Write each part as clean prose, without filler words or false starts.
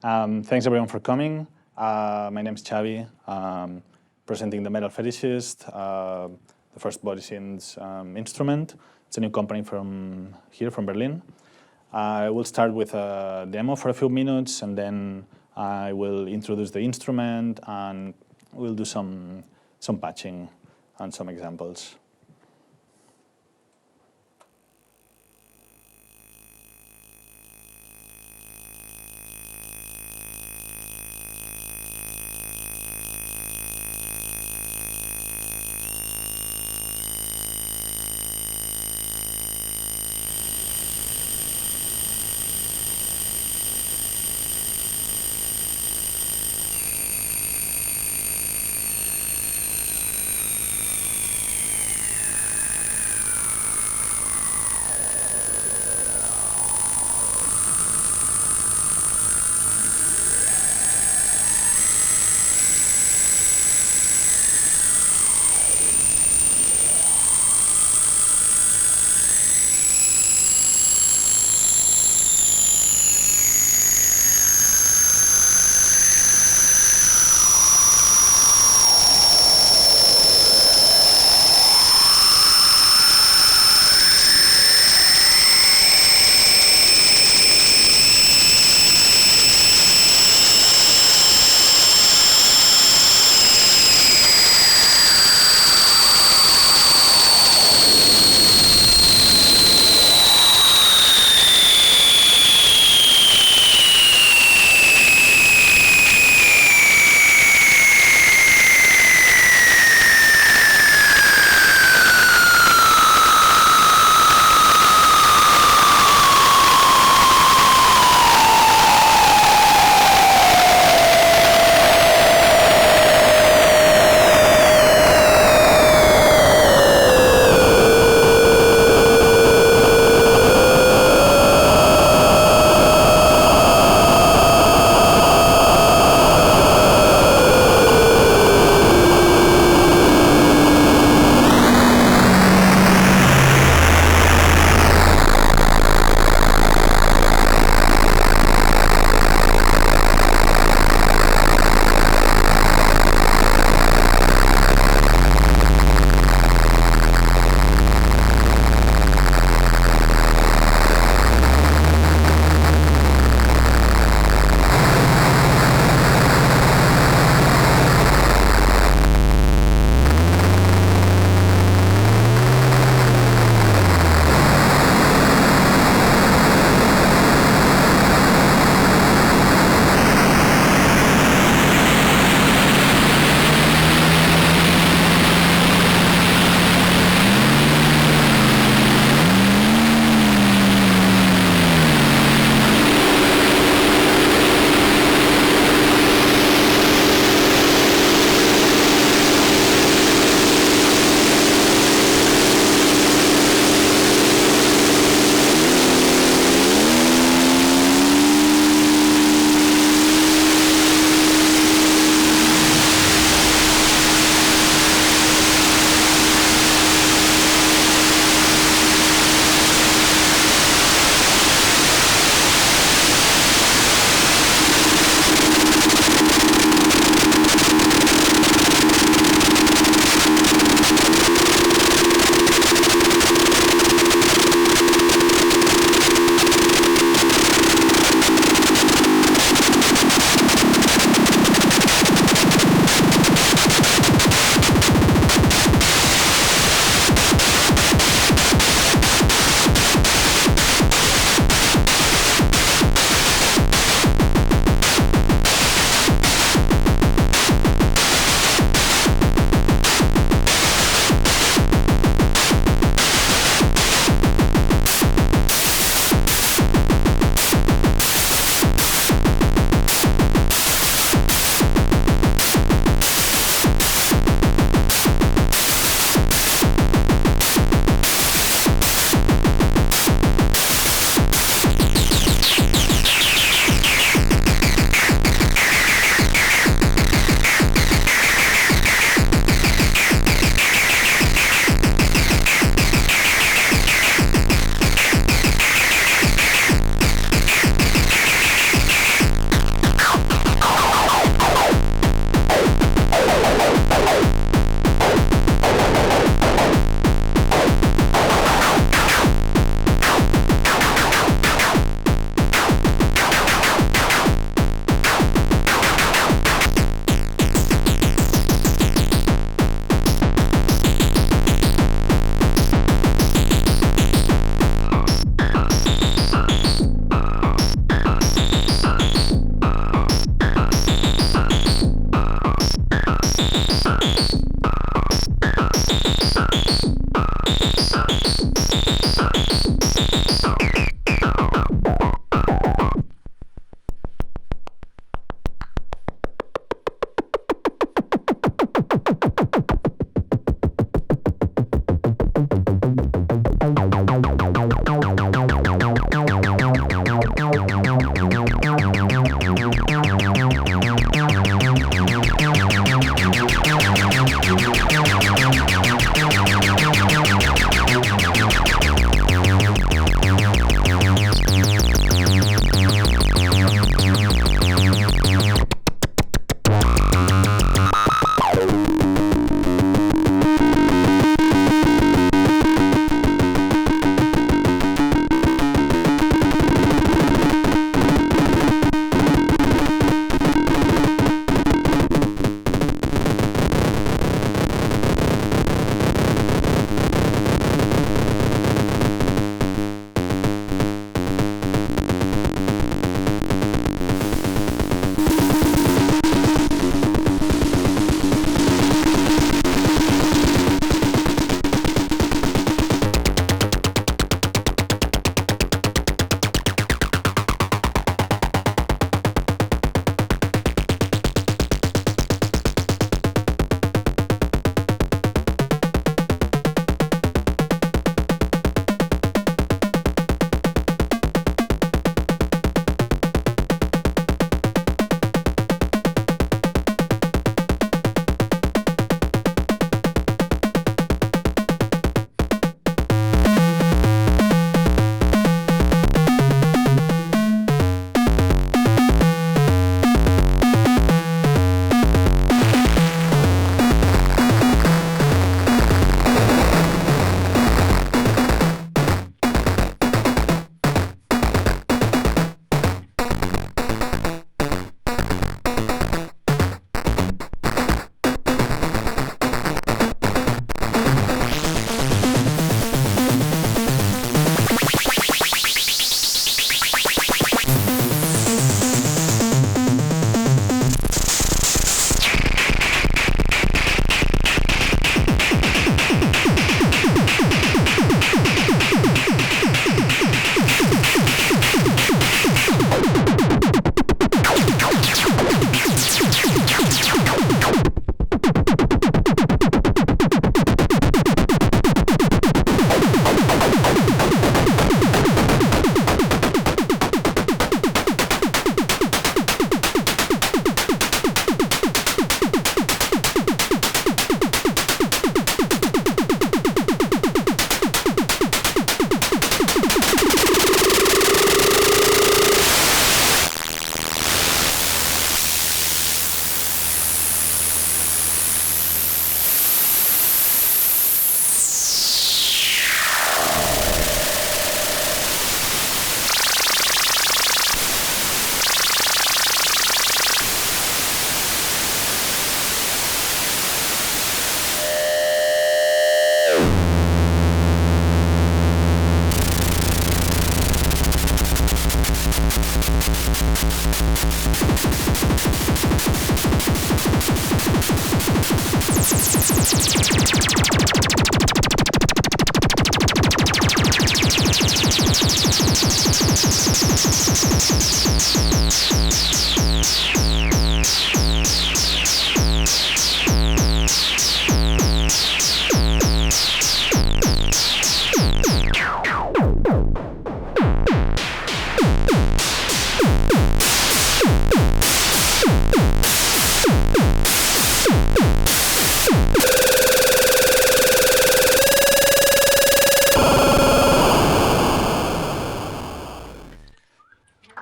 Thanks everyone for coming. My name is Xavi, presenting the Metal Fetishist, the first Body Synths instrument. It's a new company from here, from Berlin. I will start with a demo for a few minutes, and then I will introduce the instrument, and we'll do some patching and some examples.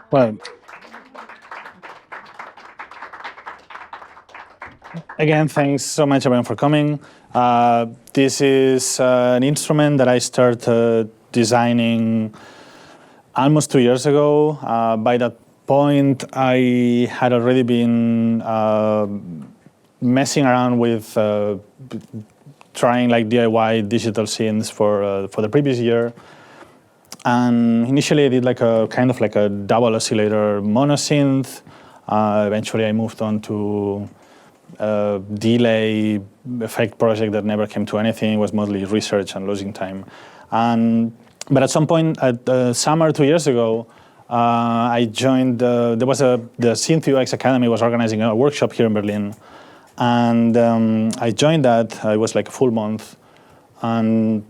Well, again, thanks so much everyone for coming. This is an instrument that I started designing almost 2 years ago. By that point, I had already been messing around with trying like DIY digital synths for the previous year. And initially I did like a kind of like a double oscillator mono synth. Eventually I moved on to a delay effect project that never came to anything. It was mostly research and losing time. But at some point at summer 2 years ago, I joined, the Synth UX Academy was organizing a workshop here in Berlin. And I joined that. It was like a full month. And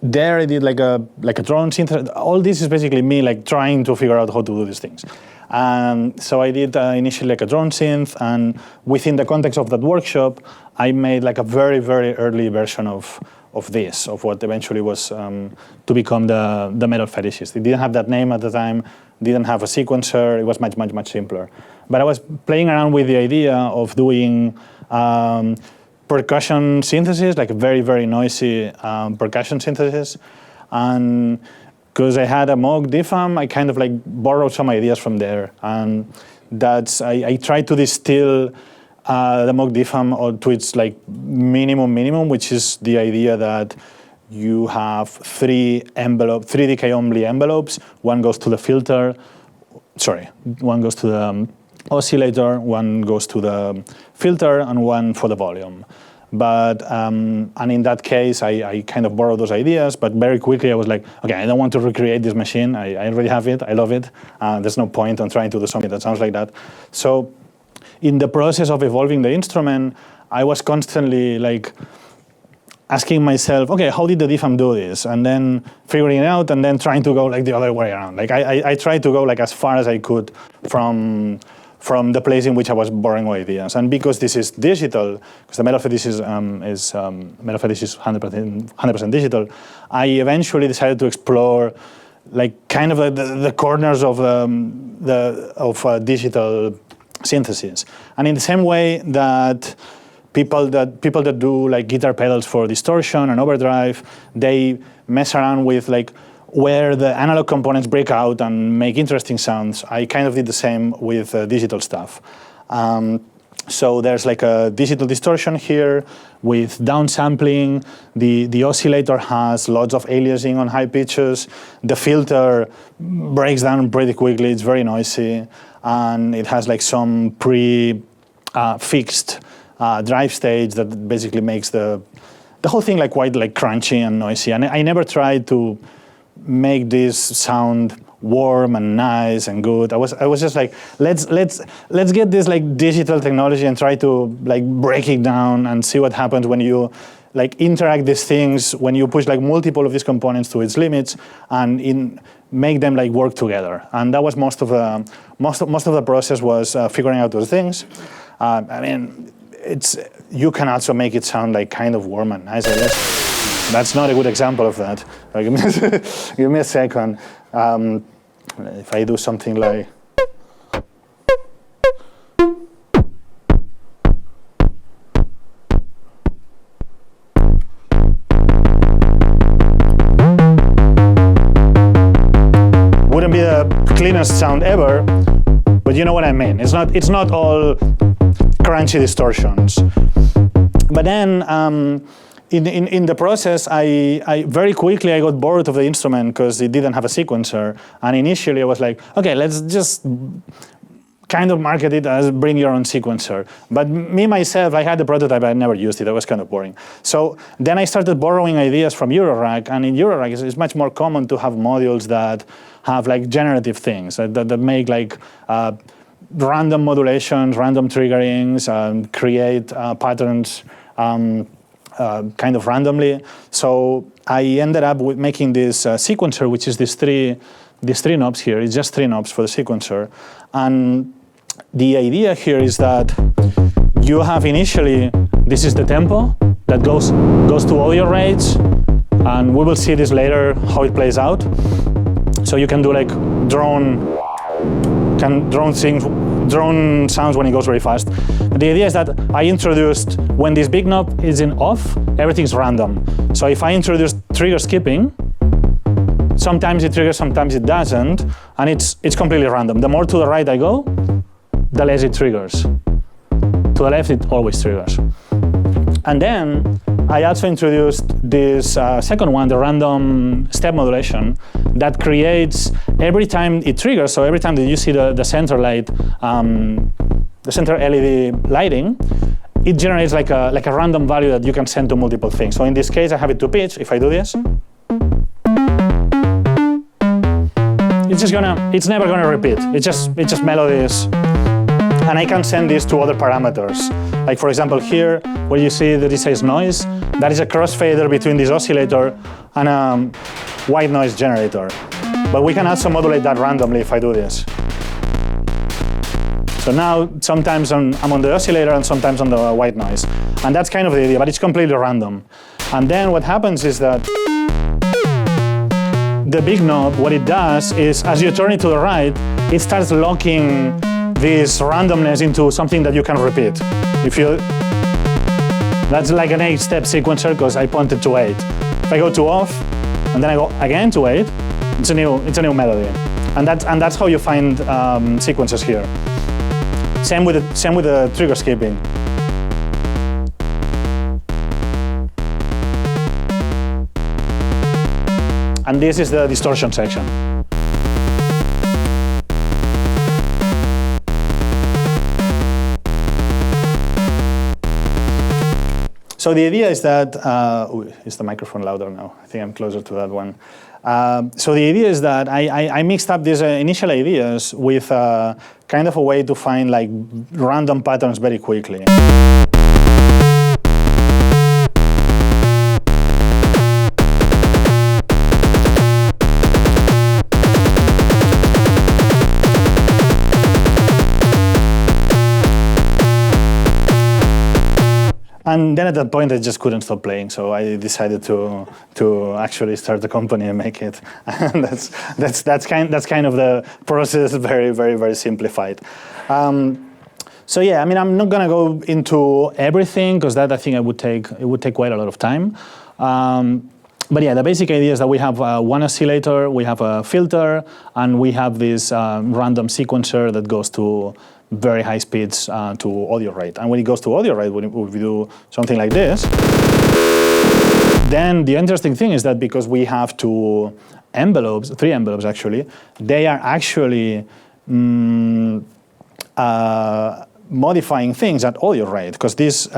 there I did like a drone synth. All this is basically me like trying to figure out how to do these things. So I did initially like a drone synth, and within the context of that workshop, I made like a very, very early version of what eventually was to become the Metal Fetishist. It didn't have that name at the time, didn't have a sequencer. It was much, much, much simpler. But I was playing around with the idea of doing percussion synthesis, like a very, very noisy percussion synthesis. And because I had a Moog DFAM, I kind of like borrowed some ideas from there. And I tried to distill the Moog DFAM to its like minimum, which is the idea that you have three decay only envelopes. One goes to the filter, one goes to the oscillator, one goes to the filter, and one for the volume. But, and in that case, I kind of borrowed those ideas, but very quickly I was like, okay, I don't want to recreate this machine. I already have it, I love it. There's no point on trying to do something that sounds like that. So in the process of evolving the instrument, I was constantly like asking myself, okay, how did the DFAM do this? And then figuring it out and then trying to go like the other way around. Like I tried to go like as far as I could from the place in which I was borrowing ideas. And because this is digital, because the Metal Fetish is 100% digital, I eventually decided to explore like kind of the corners of digital synthesis. And in the same way that people that do like guitar pedals for distortion and overdrive, they mess around with like where the analog components break out and make interesting sounds. I kind of did the same with digital stuff. So there's like a digital distortion here with downsampling. The oscillator has lots of aliasing on high pitches. The filter breaks down pretty quickly. It's very noisy. And it has like some pre-fixed drive stage that basically makes the whole thing like quite like crunchy and noisy. And I never tried to make this sound warm and nice and good. I was just like, let's get this like digital technology and try to like break it down and see what happens when you like interact these things, when you push like multiple of these components to its limits and make them like work together. And that was most of the process was figuring out those things. I mean, you can also make it sound like kind of warm and nice. That's not a good example of that. Give me a second. If I do something like, wouldn't be the cleanest sound ever, but you know what I mean. It's not all crunchy distortions. But then in the process, I very quickly I got bored of the instrument because it didn't have a sequencer. And initially I was like, okay, let's just kind of market it as bring your own sequencer. But me, myself, I had the prototype, I never used it, it was kind of boring. So then I started borrowing ideas from Eurorack, and in Eurorack it's much more common to have modules that have like generative things, that make like random modulations, random triggerings, create patterns kind of randomly. So I ended up with making this sequencer, which is these three knobs here. It's just 3 knobs for the sequencer. And the idea here is that you have initially, this is the tempo that goes to audio rates, and we will see this later how it plays out. So you can do like drone sounds when it goes very fast. The idea is that I introduced, when this big knob is in off, everything's random. So if I introduce trigger skipping, sometimes it triggers, sometimes it doesn't, and it's completely random. The more to the right I go, the less it triggers. To the left, it always triggers. And then I also introduced this second one, the random step modulation, that creates every time it triggers. So every time that you see the center light, the center LED lighting, it generates like a random value that you can send to multiple things. So in this case, I have it to pitch. If I do this, it's never gonna repeat. It's just melodies. And I can send this to other parameters. Like for example here, where you see that it says noise, that is a crossfader between this oscillator and a white noise generator. But we can also modulate that randomly if I do this. So now sometimes I'm on the oscillator and sometimes on the white noise. And that's kind of the idea, but it's completely random. And then what happens is that the big knob, what it does is, as you turn it to the right, it starts locking this randomness into something that you can repeat. That's like an 8-step sequencer because I pointed to 8. If I go to off and then I go again to 8, it's a new melody, and that's how you find sequences here. Same with the trigger skipping. And this is the distortion section. So the idea is that, is the microphone louder now? I think I'm closer to that one. So the idea is that I mixed up these initial ideas with kind of a way to find like random patterns very quickly. And then at that point, I just couldn't stop playing, so I decided to actually start a company and make it. And that's kind of the process, very, very, very simplified. So yeah, I mean, I'm not gonna go into everything because that I think it would take quite a lot of time. But yeah, the basic idea is that we have one oscillator, we have a filter, and we have this random sequencer that goes to very high speeds to audio rate. And when it goes to audio rate, when we do something like this, then the interesting thing is that because we have three envelopes actually, they are actually modifying things at audio rate, because this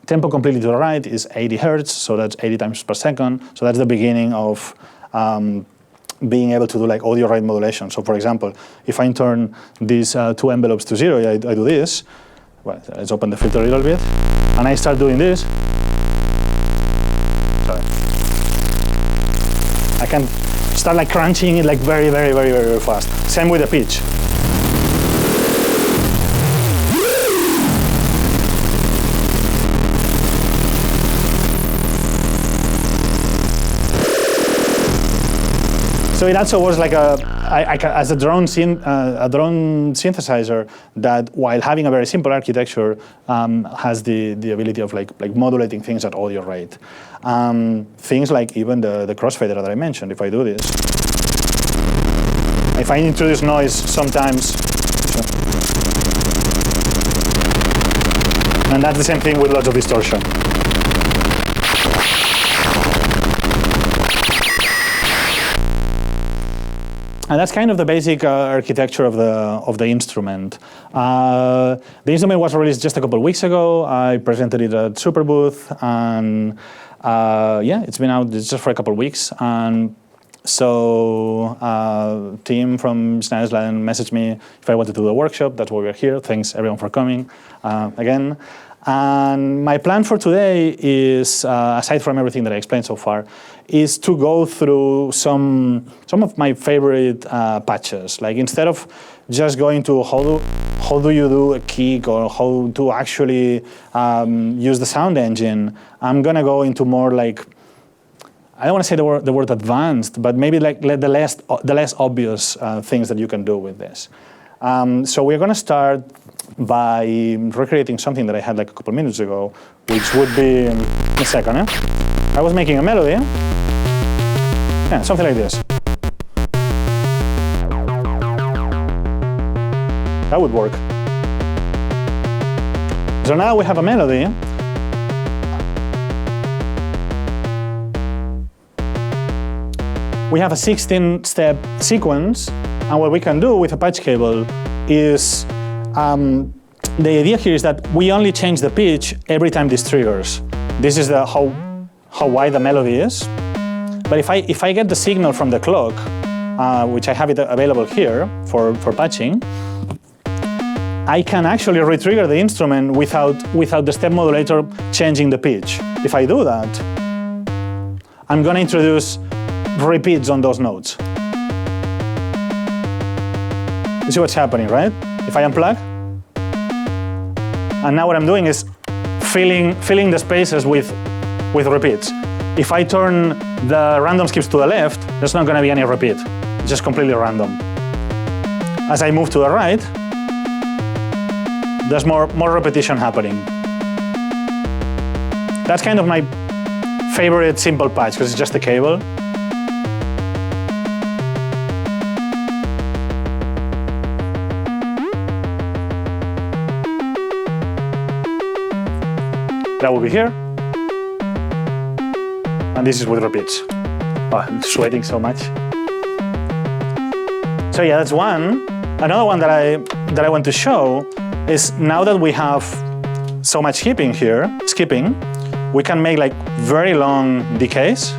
tempo completely to the right is 80 hertz, so that's 80 times per second. So that's the beginning of being able to do like audio rate modulation. So for example, if I turn these two envelopes to 0, I do this. Well, let's open the filter a little bit, and I start doing this. Sorry. I can start like crunching it like very, very, very, very, very fast. Same with the pitch. So it also was like as a drone synthesizer that, while having a very simple architecture, has the ability of like modulating things at audio rate. Things like even the crossfader that I mentioned. If I do this, if I introduce noise sometimes, and that's the same thing with lots of distortion. And that's kind of the basic architecture of the instrument. The instrument was released just a couple of weeks ago. I presented it at Superbooth, and yeah, it's been out just for a couple of weeks. And so team from SchneidersLaden messaged me if I wanted to do a workshop. That's why we're here. Thanks everyone for coming again. And my plan for today is, aside from everything that I explained so far, is to go through some of my favorite patches. Like, instead of just going to how do you do a kick or how to actually use the sound engine, I'm gonna go into more like, I don't want to say the word advanced, but maybe like the less obvious things that you can do with this. So we're gonna start by recreating something that I had like a couple minutes ago, which would be, a second, I was making a melody. Yeah, something like this. That would work. So now we have a melody. We have a 16-step sequence, and what we can do with a patch cable is, the idea here is that we only change the pitch every time this triggers. This is how wide the melody is. But if I get the signal from the clock, which I have it available here for patching, I can actually re-trigger the instrument without the step modulator changing the pitch. If I do that, I'm going to introduce repeats on those notes. You see what's happening, right? If I unplug, and now what I'm doing is filling the spaces with repeats. If I turn the random skips to the left, there's not going to be any repeat. It's just completely random. As I move to the right, there's more repetition happening. That's kind of my favorite simple patch, because it's just a cable. That will be here. And this is with repeats. Oh, I'm sweating so much. So yeah, that's one. Another one that I want to show is, now that we have so much skipping, we can make like very long decays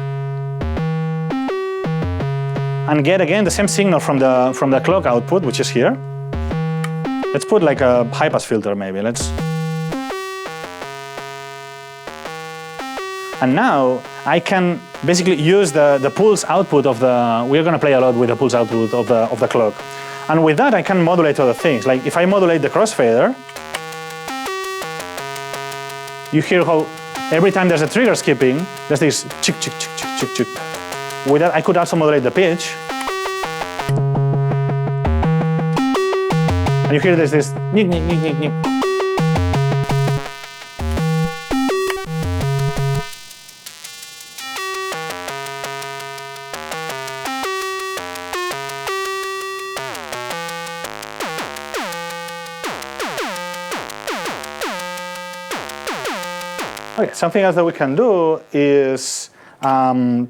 and get again the same signal from the clock output, which is here. Let's put like a high pass filter maybe. And now I can basically use the pulse output of the, we're going to play a lot with the pulse output of the clock. And with that I can modulate other things. Like if I modulate the crossfader, you hear how every time there's a trigger skipping, there's this chick, chick, chick, chick, chick, chick. With that I could also modulate the pitch. And you hear there's this nick, nick, nick, nick, nick. Okay, something else that we can do is, well,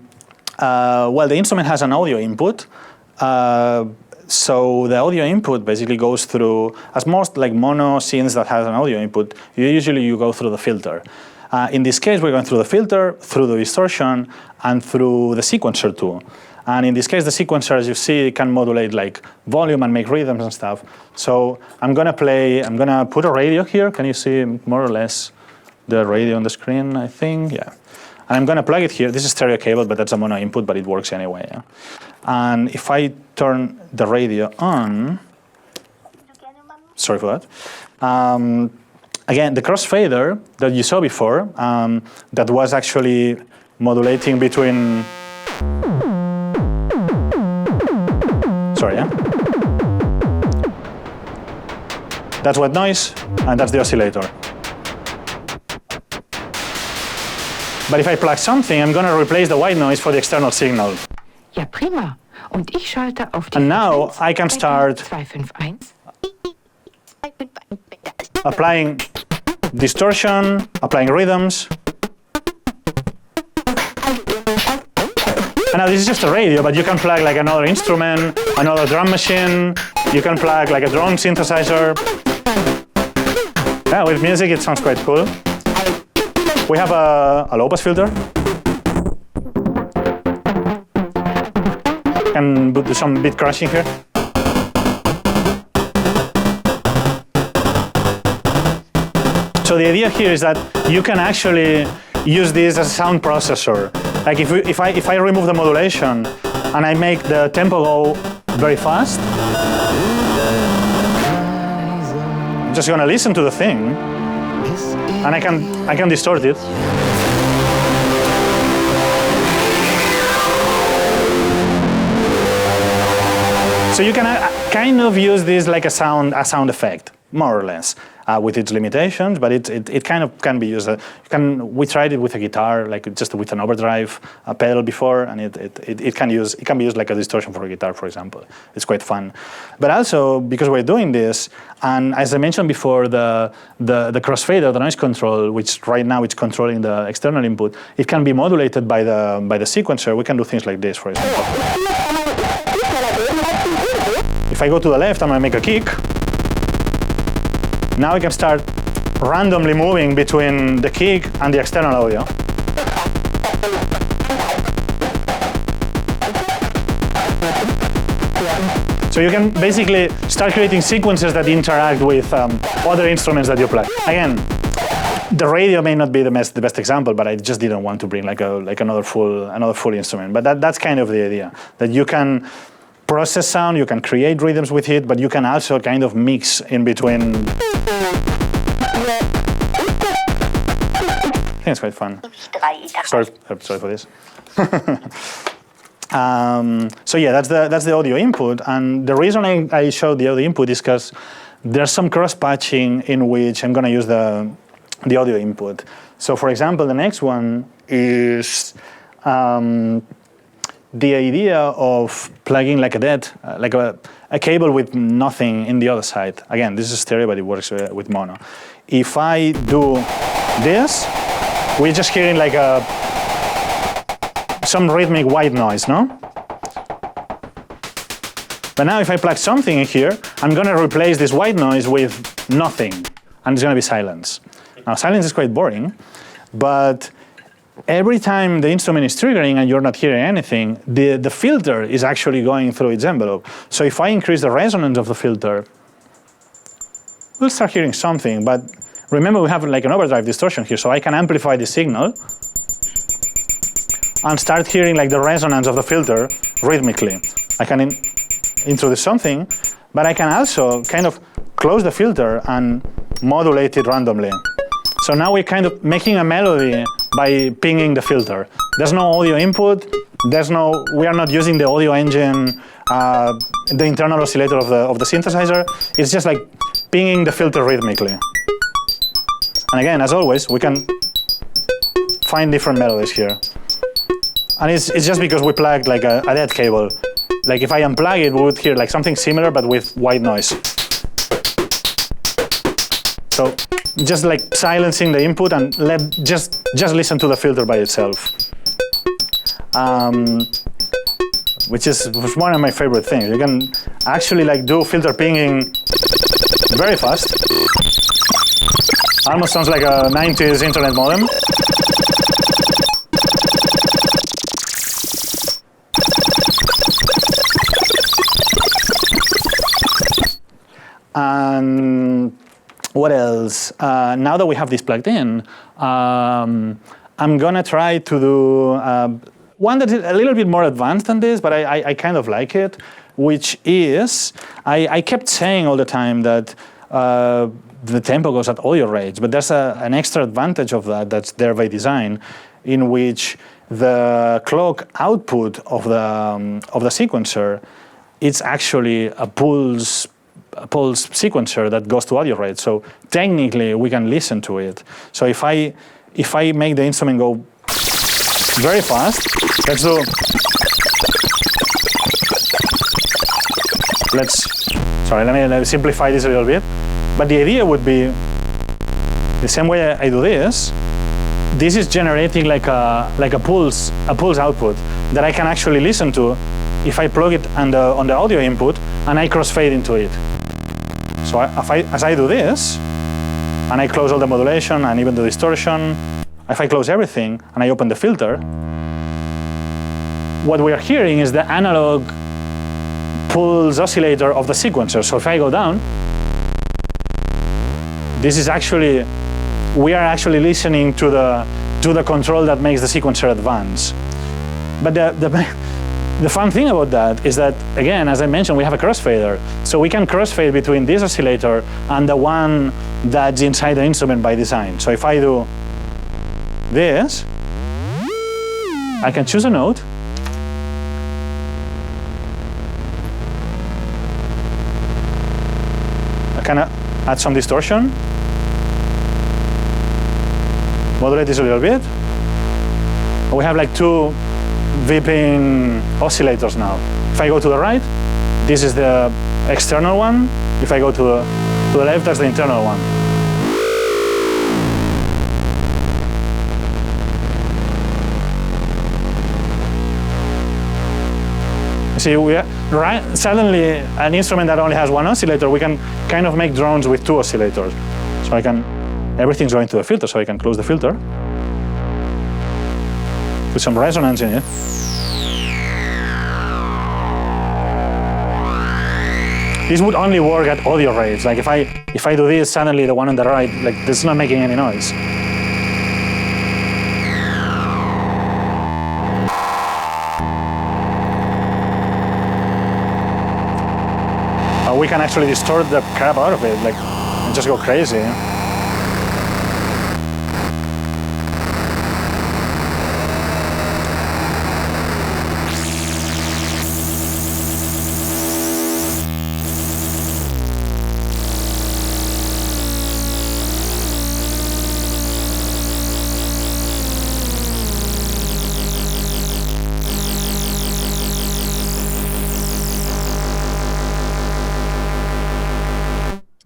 the instrument has an audio input. So the audio input basically goes through, as most like mono synths that has an audio input, usually you go through the filter. In this case, we're going through the filter, through the distortion, and through the sequencer too. And in this case, the sequencer, as you see, can modulate like volume and make rhythms and stuff. So I'm gonna put a radio here. Can you see more or less the radio on the screen, I think? Yeah. And I'm gonna plug it here. This is stereo cable, but that's a mono input, but it works anyway. Yeah? And if I turn the radio on, sorry for that. Again, the crossfader that you saw before, that was actually modulating between, sorry, yeah? That's white noise, and that's the oscillator. But if I plug something, I'm going to replace the white noise for the external signal. Ja, prima. Und ich schalte auf die And now I can start 251. applying distortion, applying rhythms. And now this is just a radio, but you can plug like another instrument, another drum machine. You can plug like a drone synthesizer. Yeah, with music it sounds quite cool. We have a low pass filter. Can do some bit crashing here. So the idea here is that you can actually use this as a sound processor. Like if I remove the modulation and I make the tempo go very fast, I'm just gonna listen to the thing, and I can distort it. So you can kind of use this like a sound effect, more or less, with its limitations. But it kind of can be used. We tried it with a guitar, like just with an overdrive pedal before, and it can be used like a distortion for a guitar, for example. It's quite fun. But also because we're doing this, and as I mentioned before, the crossfader, the noise control, which right now it's controlling the external input, it can be modulated by the sequencer. We can do things like this, for example. If I go to the left, I'm going to make a kick. Now I can start randomly moving between the kick and the external audio. So you can basically start creating sequences that interact with other instruments that you play. Again, the radio may not be the best example, but I just didn't want to bring like another full instrument. But that's kind of the idea, that you can process sound, you can create rhythms with it, but you can also kind of mix in between. I think it's quite fun. Sorry for this. So yeah, that's the audio input, and the reason I showed the audio input is because there's some cross-patching in which I'm going to use the audio input. So for example, the next one is the idea of plugging like a cable with nothing in the other side. Again, this is stereo, but it works with mono. If I do this, we're just hearing like some rhythmic white noise, no? But now if I plug something in here, I'm going to replace this white noise with nothing, and it's going to be silence. Now, silence is quite boring, but every time the instrument is triggering and you're not hearing anything, the filter is actually going through its envelope. So if I increase the resonance of the filter, we'll start hearing something. But remember, we have like an overdrive distortion here, so I can amplify the signal and start hearing like the resonance of the filter rhythmically. I can introduce something, but I can also kind of close the filter and modulate it randomly. So now we're kind of making a melody by pinging the filter. There's no audio input. We are not using the audio engine, the internal oscillator of the synthesizer. It's just like pinging the filter rhythmically. And again, as always, we can find different melodies here. And it's just because we plugged like a dead cable. Like if I unplug it, we would hear like something similar but with white noise. So just like silencing the input and just listen to the filter by itself. Which is one of my favorite things. You can actually like do filter pinging very fast. Almost sounds like a 90s internet modem. And what else? Now that we have this plugged in, I'm gonna try to do one that is a little bit more advanced than this, but I kind of like it, which is, I kept saying all the time that the tempo goes at audio rates, but there's an extra advantage of that's there by design, in which the clock output of the sequencer, it's actually a pulse sequencer that goes to audio rate. So technically, we can listen to it. So if I make the instrument go very fast, let me simplify this a little bit. But the idea would be the same way I do this. This is generating like a pulse output. that I can actually listen to if I plug it on the audio input and I crossfade into it. So as I do this, and I close all the modulation and even the distortion, if I close everything and I open the filter, what we are hearing is the analog pulse oscillator of the sequencer. So if I go down, this is actually, we are actually listening to the control that makes the sequencer advance. But the fun thing about that is that, again, as I mentioned, we have a crossfader. So we can crossfade between this oscillator and the one that's inside the instrument by design. So if I do this, I can choose a note. I can add some distortion. Modulate this a little bit. We have like two vipping oscillators now. If I go to the right, this is the external one. If I go to the left, that's the internal one. See, suddenly an instrument that only has one oscillator, we can kind of make drones with two oscillators. So everything's going to the filter, so I can close the filter, put some resonance in it. This would only work at audio rates. Like if I do this, suddenly the one on the right, like this is not making any noise. We can actually distort the crap out of it, like, and just go crazy.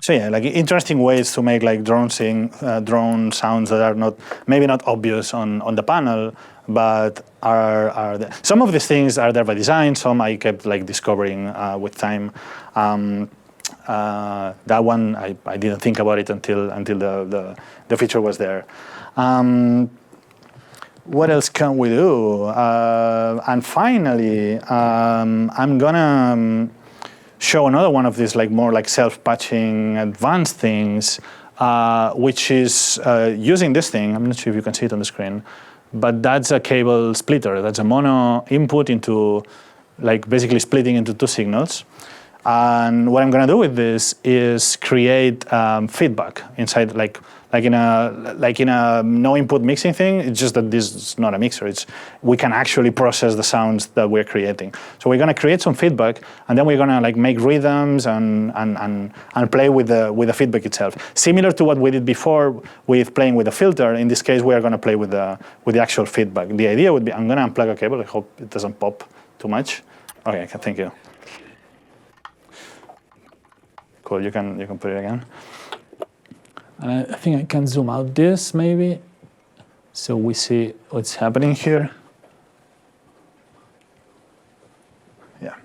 So yeah, like interesting ways to make like drone sounds that are maybe not obvious on the panel, but are there. Some of these things are there by design. Some I kept like discovering with time. That one I didn't think about it until the feature was there. What else can we do? And finally, I'm gonna show another one of these like more like self-patching advanced things, which is using this thing. I'm not sure if you can see it on the screen, but that's a cable splitter. That's a mono input into like basically splitting into two signals. And what I'm gonna do with this is create feedback inside like in a no input mixing thing. It's just that this is not a mixer. We can actually process the sounds that we're creating. So we're gonna create some feedback, and then we're gonna like make rhythms and play with the feedback itself. Similar to what we did before with playing with the filter. In this case, we are gonna play with the actual feedback. The idea would be, I'm gonna unplug a cable. I hope it doesn't pop too much. Okay, thank you. Cool. You can put it again. And I think I can zoom out this maybe, so we see what's happening here. Yeah.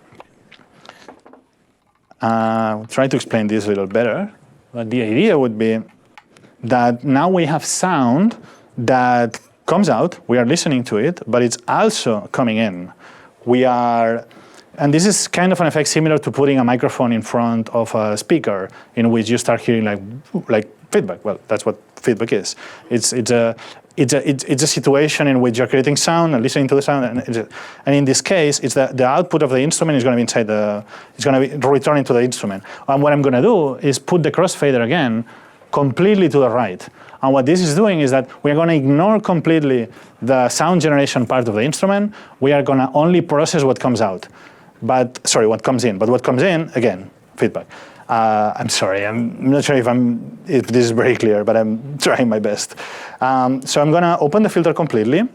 Try to explain this a little better. But the idea would be that now we have sound that comes out, we are listening to it, but it's also coming in. And this is kind of an effect similar to putting a microphone in front of a speaker, in which you start hearing like feedback. Well, that's what feedback is. It's a situation in which you're creating sound and listening to the sound, and in this case, it's the output of the instrument is going to be inside it's going to be returning to the instrument. And what I'm going to do is put the crossfader again completely to the right. And what this is doing is that we're going to ignore completely the sound generation part of the instrument. We are going to only process what comes out. What comes in. But what comes in, again, feedback. I'm sorry, I'm not sure if this is very clear, but I'm trying my best. So I'm gonna open the filter completely.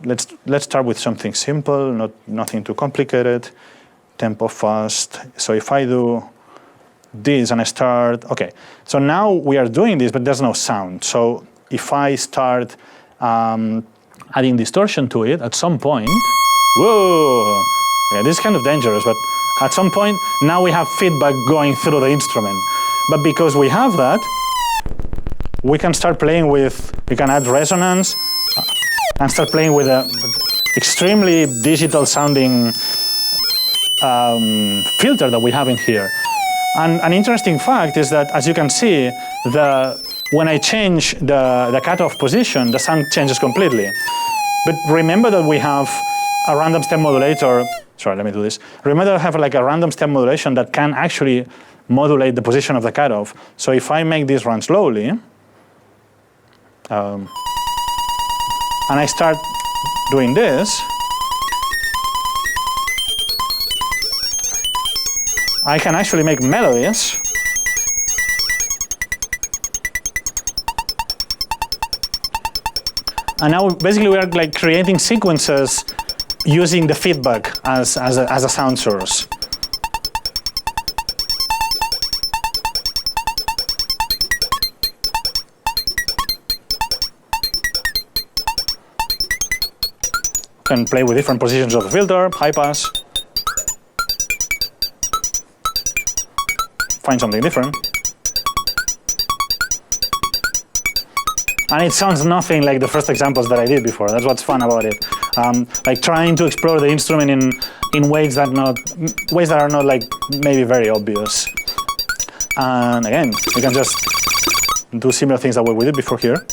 Let's start with something simple, nothing too complicated. Tempo fast. So if I do this and I start, okay. So now we are doing this, but there's no sound. So if I start adding distortion to it at some point. Whoa! Yeah, this is kind of dangerous, but at some point, now we have feedback going through the instrument. But because we have that, we can start playing with, we can add resonance and start playing with a extremely digital sounding filter that we have in here. And an interesting fact is that, as you can see, when I change the cutoff position, the sound changes completely. But remember that we have a random step modulator. Sorry, let me do this. Remember that I have like a random step modulation that can actually modulate the position of the cutoff. So if I make this run slowly, and I start doing this, I can actually make melodies and now basically we are like creating sequences using the feedback as a sound source. Can play with different positions of the filter, high pass. Find something different. And it sounds nothing like the first examples that I did before. That's what's fun about it. Like trying to explore the instrument in ways that are not like maybe very obvious. And again, we can just do similar things that we did before here.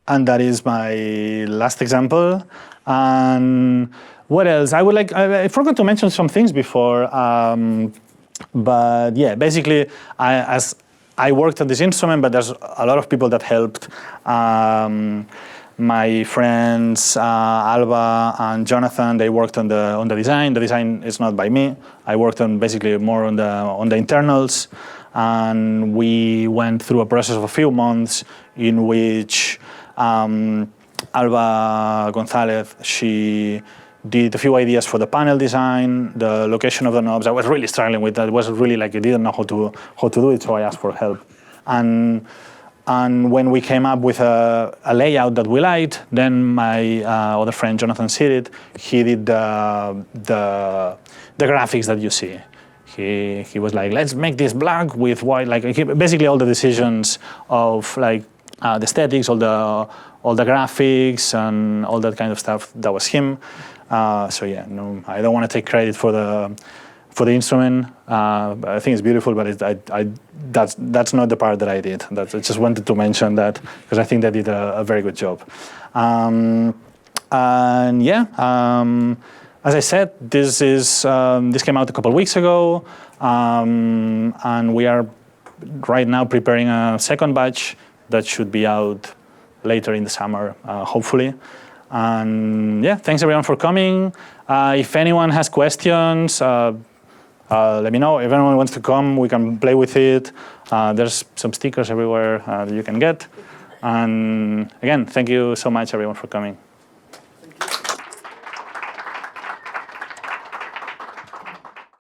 And that is my last example. And what else? I forgot to mention some things before, but yeah, basically, as I worked on this instrument, but there's a lot of people that helped. My friends Alba and Jonathan, they worked on the design. The design is not by me. I worked on basically more on the internals, and we went through a process of a few months in which Alba Gonzalez, she did a few ideas for the panel design, the location of the knobs. I was really struggling with that. It was really like I didn't know how to do it, so I asked for help. And when we came up with a layout that we liked, then my other friend Jonathan Sirit, he did the graphics that you see. He was like, let's make this black with white. Like basically all the decisions of like the aesthetics, all the graphics and all that kind of stuff. That was him. So yeah, no, I don't want to take credit for the instrument. I think it's beautiful, but that's not the part that I did. I just wanted to mention that because I think they did a very good job. And yeah, as I said, this came out a couple of weeks ago, and we are right now preparing a second batch that should be out later in the summer, hopefully. And yeah, thanks everyone for coming. If anyone has questions, let me know. If anyone wants to come, we can play with it. There's some stickers everywhere that you can get. And again, thank you so much everyone for coming.